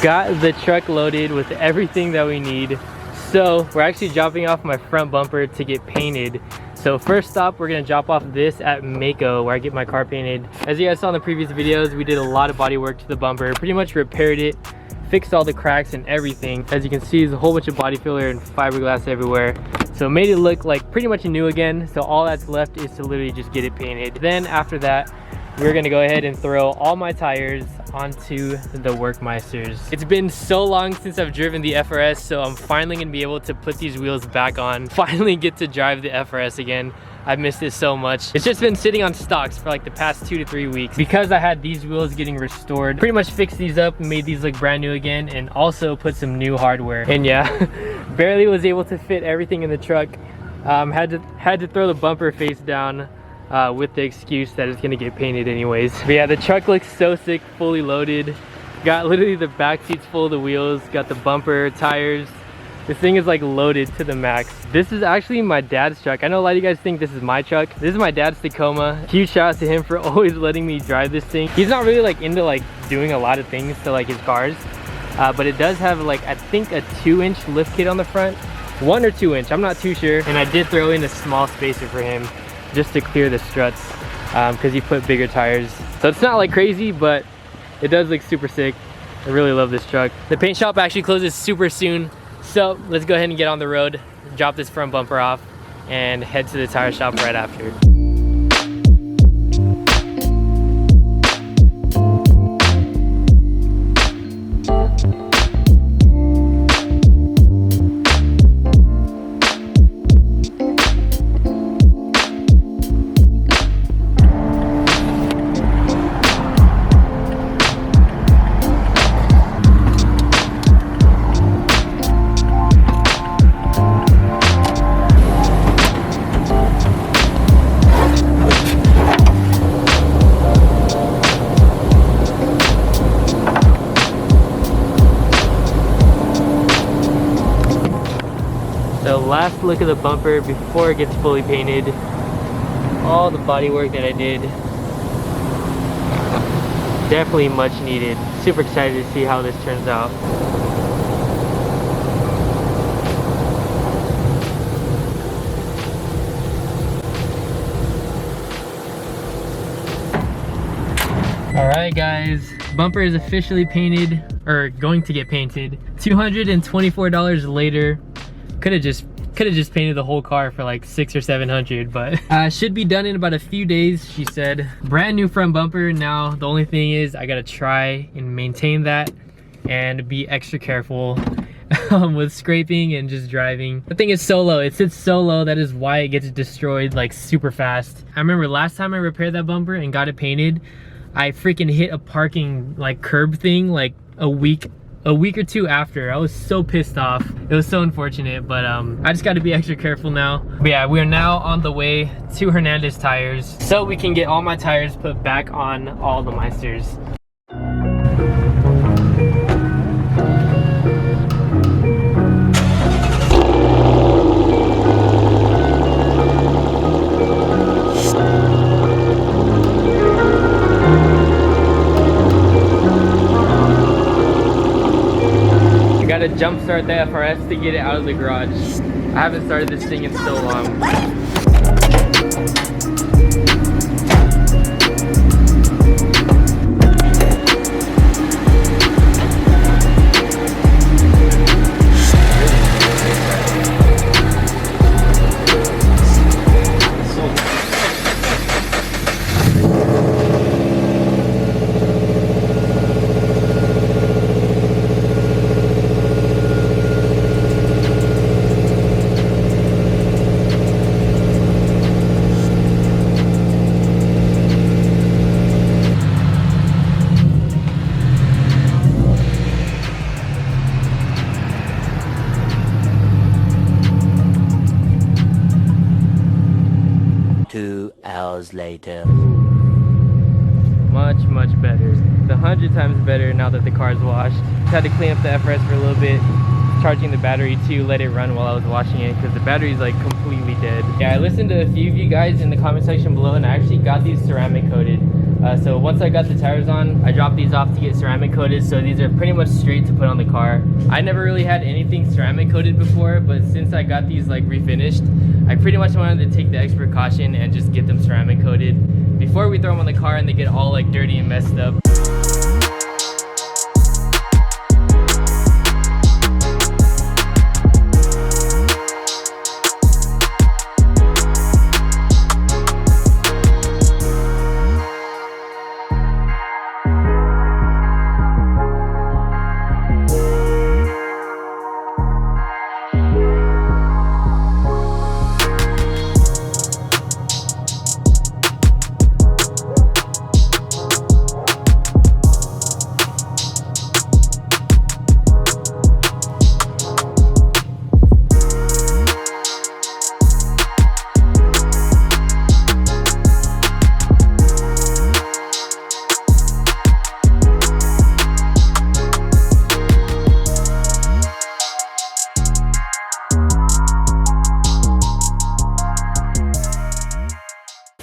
Got the truck loaded with everything that we need. So we're actually dropping off my front bumper to get painted. So first stop, we're gonna drop off this at Mako where I get my car painted. As you guys saw in the previous videos, we did a lot of body work to the bumper, pretty much repaired it, fixed all the cracks and everything. As you can see, there's a whole bunch of body filler and fiberglass everywhere. So it made it look like pretty much new again. So all that's left is to literally just get it painted. Then after that, we're gonna go ahead and throw all my tires onto the Work Meisters. It's been so long since I've driven the FRS, so I'm finally gonna be able to put these wheels back on. Finally get to drive the FRS again. I've missed it so much. It's just been sitting on stocks for like the past 2 to 3 weeks. Because I had these wheels getting restored, pretty much fixed these up and made these look brand new again, and also put some new hardware. And yeah, barely was able to fit everything in the truck. Had to throw the bumper face down with the excuse that it's gonna get painted anyways. But yeah, the truck looks so sick, fully loaded. Got literally the back seats full of the wheels, got the bumper, tires. This thing is like loaded to the max. This is actually my dad's truck. I know a lot of you guys think this is my truck. This is my dad's Tacoma. Huge shout out to him for always letting me drive this thing. He's not really like into like doing a lot of things to like his cars, but it does have like, I think a 2-inch lift kit on the front. 1 or 2-inch, I'm not too sure. And I did throw in a small spacer for him just to clear the struts because he put bigger tires. So it's not like crazy, but it does look super sick. I really love this truck. The paint shop actually closes super soon. So let's go ahead and get on the road, drop this front bumper off, and head to the tire shop right after. So last look at the bumper before it gets fully painted. All the body work that I did. Definitely much needed. Super excited to see how this turns out. Alright guys, bumper is officially painted, or going to get painted. $224 later. Could have just painted the whole car for like $600 or $700, but should be done in about a few days, she said. Brand new front bumper. Now the only thing is I gotta try and maintain that and be extra careful with scraping and just driving. The thing is so low, it sits so low, that is why it gets destroyed like super fast. I remember last time I repaired that bumper and got it painted, I freaking hit a parking like curb thing like a week or two after. I was so pissed off. It was so unfortunate, but I just got to be extra careful now. But yeah, we are now on the way to Hernandez Tires so we can get all my tires put back on all the Meisters. Gotta jump start the FRS to get it out of the garage. I haven't started this thing in so long. hours later. Much better. 100 times better now that the car's washed. Had to clean up the FRS for a little bit, charging the battery to let it run while I was washing it because the battery's like completely dead. Yeah, I listened to a few of you guys in the comment section below and I actually got these ceramic coated. So once I got the tires on, I dropped these off to get ceramic coated. So these are pretty much straight to put on the car. I never really had anything ceramic coated before, but since I got these like refinished, I pretty much wanted to take the extra precaution and just get them ceramic coated before we throw them on the car and they get all like dirty and messed up.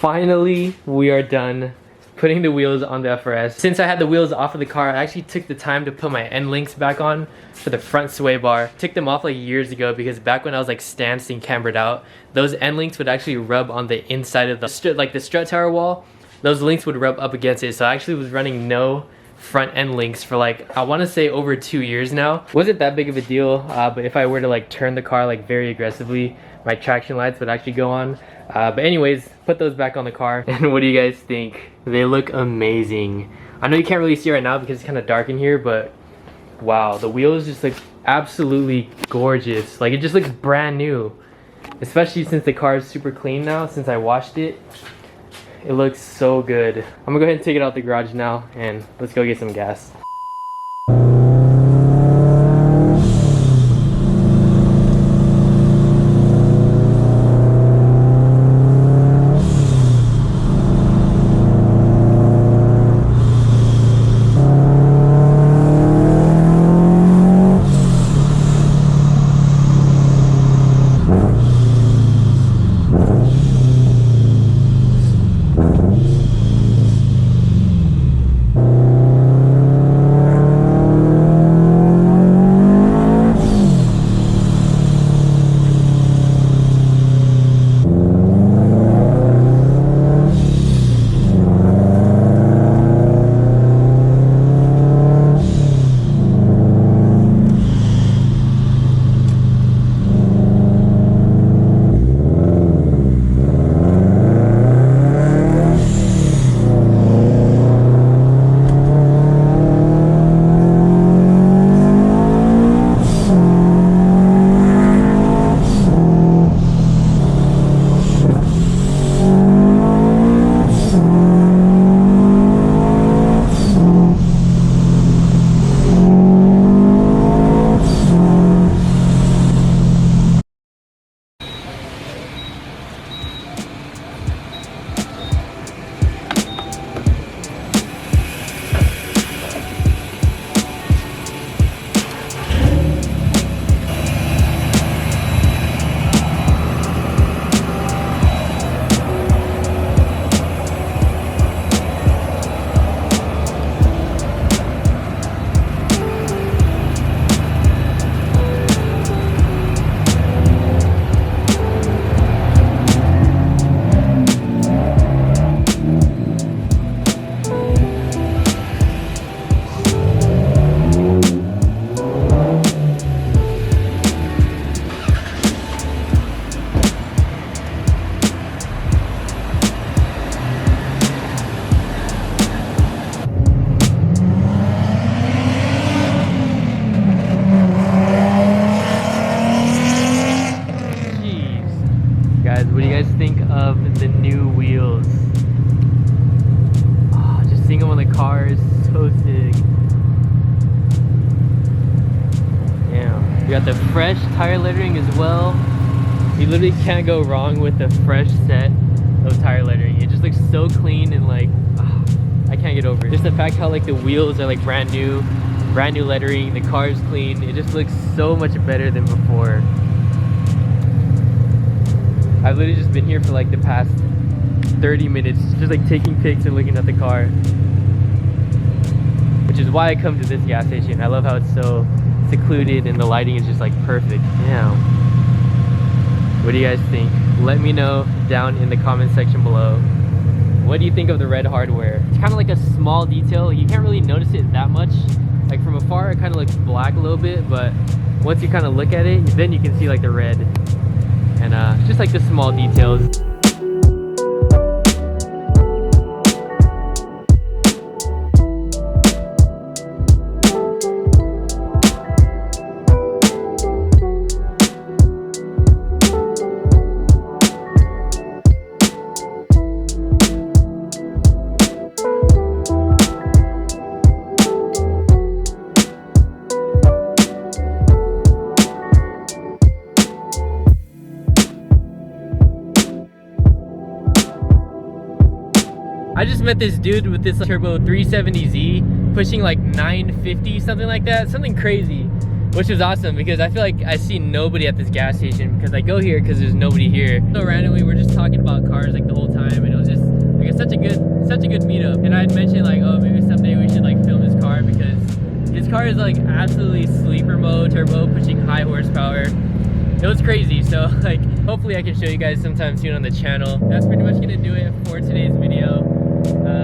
Finally, we are done putting the wheels on the FRS. Since I had the wheels off of the car, I actually took the time to put my end links back on for the front sway bar. Took them off like years ago because back when I was like stancing cambered out, those end links would actually rub on the inside of the strut tower wall. Those links would rub up against it. So I actually was running no front end links for like, I want to say over 2 years now. Wasn't that big of a deal, but if I were to like turn the car like very aggressively, my traction lights would actually go on. But anyways, put those back on the car. And what do you guys think? They look amazing. I know you can't really see right now because it's kind of dark in here, but wow, the wheels just look absolutely gorgeous. Like it just looks brand new, especially since the car is super clean now. Since I washed it, it looks so good. I'm gonna go ahead and take it out the garage now and let's go get some gas. What do you guys think of the new wheels? Oh, just seeing them on the car is so sick. Damn. We got the fresh tire lettering as well. You literally can't go wrong with the fresh set of tire lettering. It just looks so clean and like, I can't get over it. Just the fact how like the wheels are like brand new lettering, the car is clean. It just looks so much better than before. I've literally just been here for like the past 30 minutes just like taking pics and looking at the car. Which is why I come to this gas station. I love how it's so secluded and the lighting is just like perfect. Damn. What do you guys think? Let me know down in the comment section below. What do you think of the red hardware? It's kind of like a small detail. You can't really notice it that much. Like from afar, it kind of looks black a little bit, but once you kind of look at it, then you can see like the red. And just like the small details. I just met this dude with this turbo 370Z pushing like 950, something like that, something crazy, which was awesome because I feel like I see nobody at this gas station because I go here because there's nobody here. So randomly we're just talking about cars like the whole time, and it was just like such a good meetup. And I had mentioned like, oh, maybe someday we should like film his car because his car is like absolutely sleeper mode, turbo, pushing high horsepower. It was crazy. So like hopefully I can show you guys sometime soon on the channel. That's pretty much gonna do it for today's video.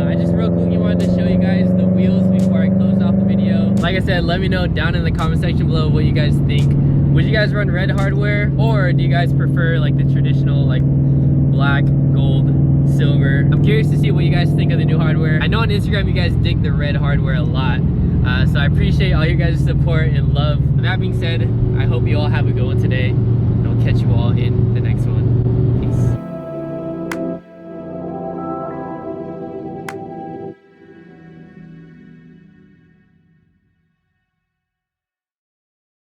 I just real quickly wanted to show you guys the wheels before I close off the video. Like I said, let me know down in the comment section below what you guys think. Would you guys run red hardware, or do you guys prefer like the traditional like black, gold, silver? I'm curious to see what you guys think of the new hardware. I know on Instagram you guys dig the red hardware a lot, so I appreciate all your guys' support and love. With that being said, I hope you all have a good one today, and I'll catch you all